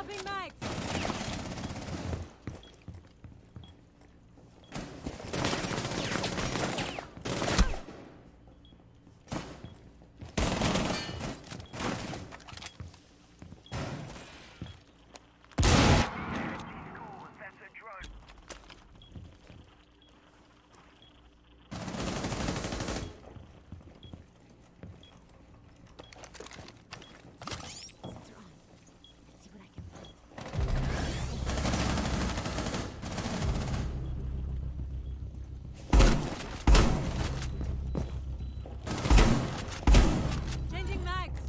Swapping mags. Changing mags.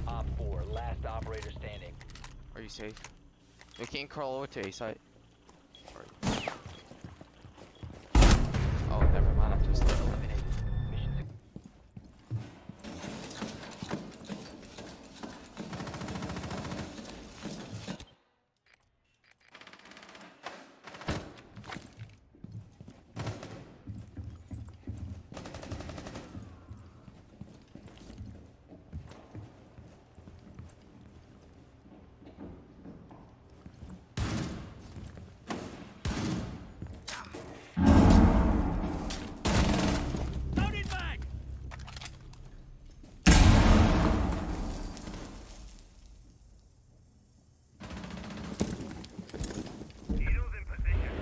Op 4, last operator standing. Are you safe? We can't crawl over to A site. Oh, never mind. I'm just eliminated. Mission suc- Loaded mag! Needles in position.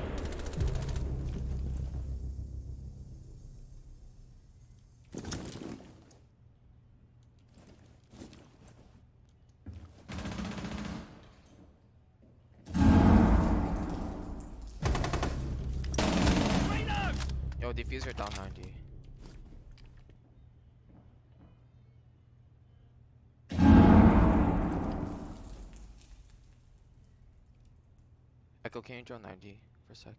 Reload! Yo, diffuser down 90. Echo, can you drone 90 for a sec?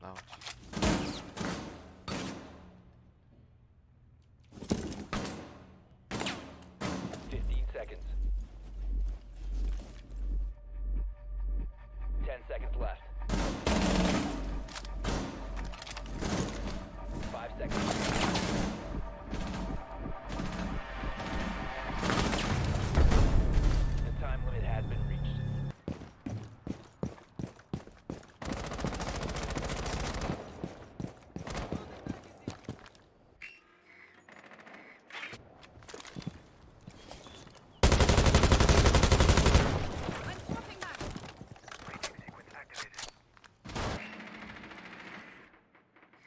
No. 15 seconds. 10 seconds left. 5 seconds. The time limit has been reached. I'm swapping mags. Breaching sequence activated.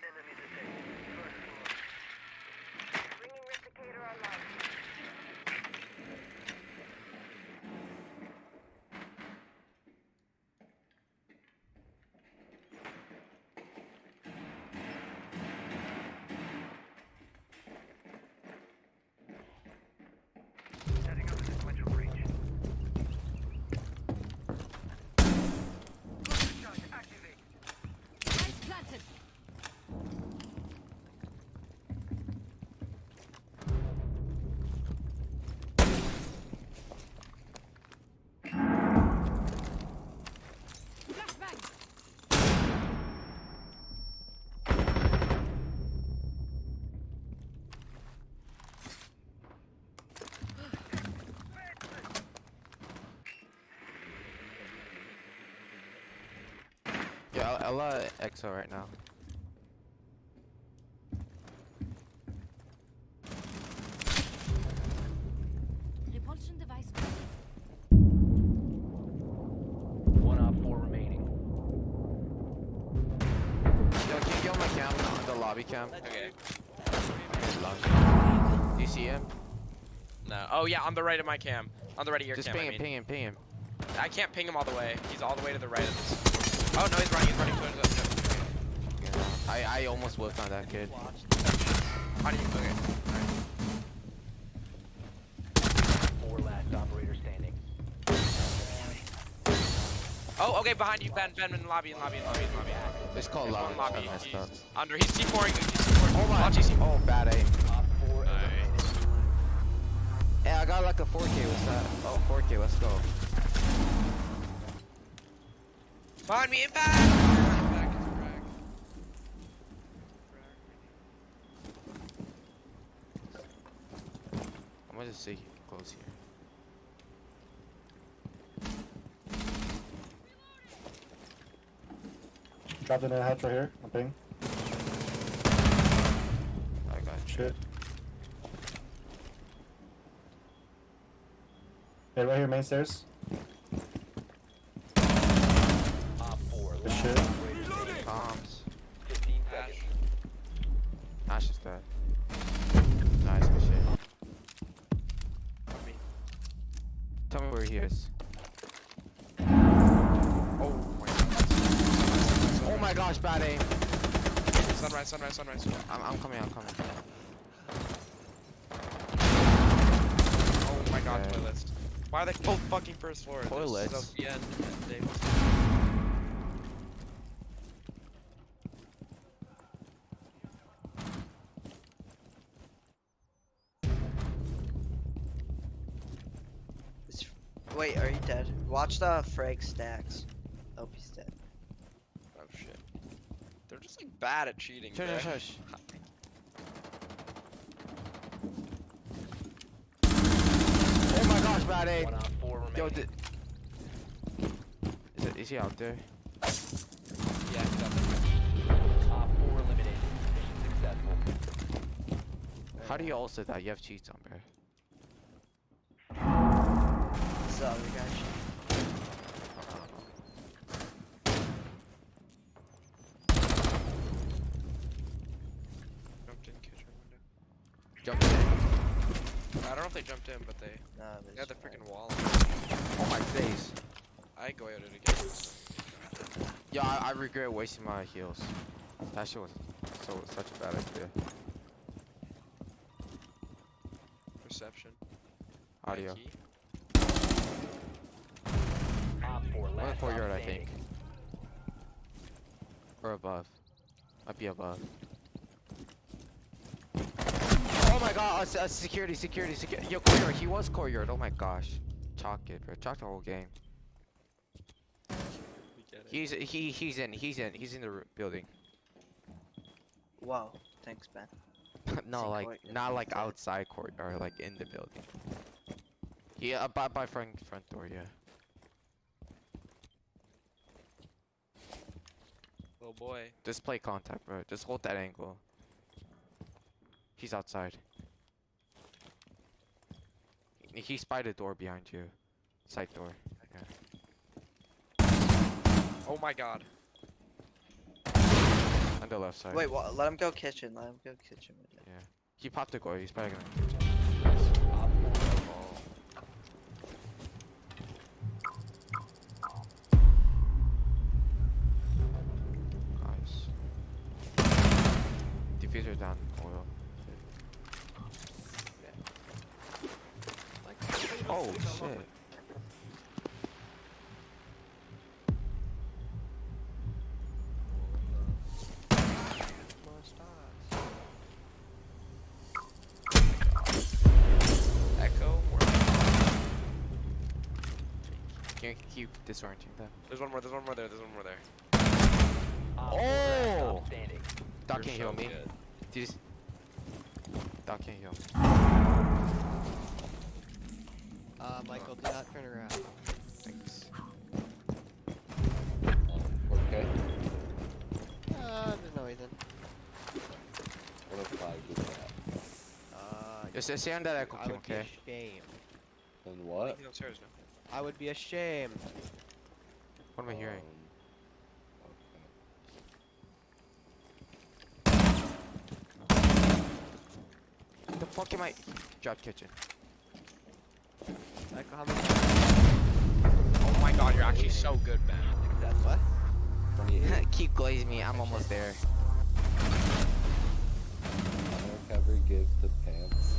Enemy detected. First floor. Bringing replicator online. Setting up a sequential breach. Shot activate. Eyes planted. Flashbang. Yeah, I'll EXO right now. Repulsion device. One Op 4 remaining. Yo, can you get on my cam, on the lobby cam? Okay. Do you see him? No. Oh yeah, on the right of my cam. On the right of your Just cam. ping I him, mean. ping him, ping him. I can't ping him all the way. He's all the way to the right of this. Oh no, he's running towards us. Yeah. I almost whipped on that kid. How do you? Okay. Four last operator standing. Oh, okay, behind you, Ben, in the lobby, in lobby. It's called There's lobby. one lobby. I messed He's up. under. He's C4ing. Oh my! Watch, he's C4. Oh, bad aim. Op 4 eliminated. Yeah, I got like a 4K. What's that? Oh, 4K. Let's go. Find me, impact! Impact is frag. I'm gonna just stay close here. Dropped in a hatch right here. I'm ping. I got you. Shit. Hey, right here, main stairs. Op 4, Good last shit. operator standing. Bombs. 15 Ash. seconds. Ash is dead. Nice, good shit. On me. Tell me where he is. Oh my god. Oh my gosh, bad aim. Sunrise, sunrise, sunrise. I'm coming, I'm coming. Oh my god, Okay. toilets. Why are they both fucking first floor? Toilets? This is the end. They Wait, are you dead? Watch the frag stacks. Hope he's dead. Oh shit. They're just like bad at cheating. Shush, man. shush, shush. Oh my gosh, bad aim. One Op 4 remaining. Yo, is he out there? Yeah, he's up there. Op 4 eliminated. Mission successful. How do you also that? You have cheats on, bro. This other guy. Jumped in kitchen window. Jump in. I don't know if they jumped in, but they No, had the freaking wall. Oh my face. I go at it again. Yo, I regret wasting my heals. That shit was such a bad idea. Perception. Audio. Key. Op 4 One last courtyard, stop I think. standing. Or above. Might be above. Oh my god, security. Yo, courtyard, he was courtyard. Oh my gosh. Chalk it, bro. Chalk the whole game. We get it. He's in the building. Wow, thanks, Ben. No, Same like courtyard, not like inside. outside court or like in the building. Yeah, by front door, yeah. Oh boy. Just play contact, bro. Just hold that angle. He's outside. He spied a door behind you. Side door. Oh my god. On the left side. Wait, what? Let him go kitchen. Let him go kitchen with it. Yeah. He popped the door. He's probably gonna. Op 4 Nice. Diffuser down. Oil. Oh shit. Echo. Can you keep disorienting them? There's one more there. There's one more there. Op 4 last Oh! stop standing. Doc You're can't heal so me. good. Did you Doc can't heal. Michael, do not turn around. Thanks. Okay. There's no reason. What if I do that? Just stay on that echo, I would okay? be ashamed. Then what? He's upstairs now. I would be ashamed. What am I hearing? The fuck am I? Drop kitchen. Michael, how many? Oh my god, you're actually so good, man. Successful. What? 28. Keep glazing me. I'm almost there. Undercover gives the pants.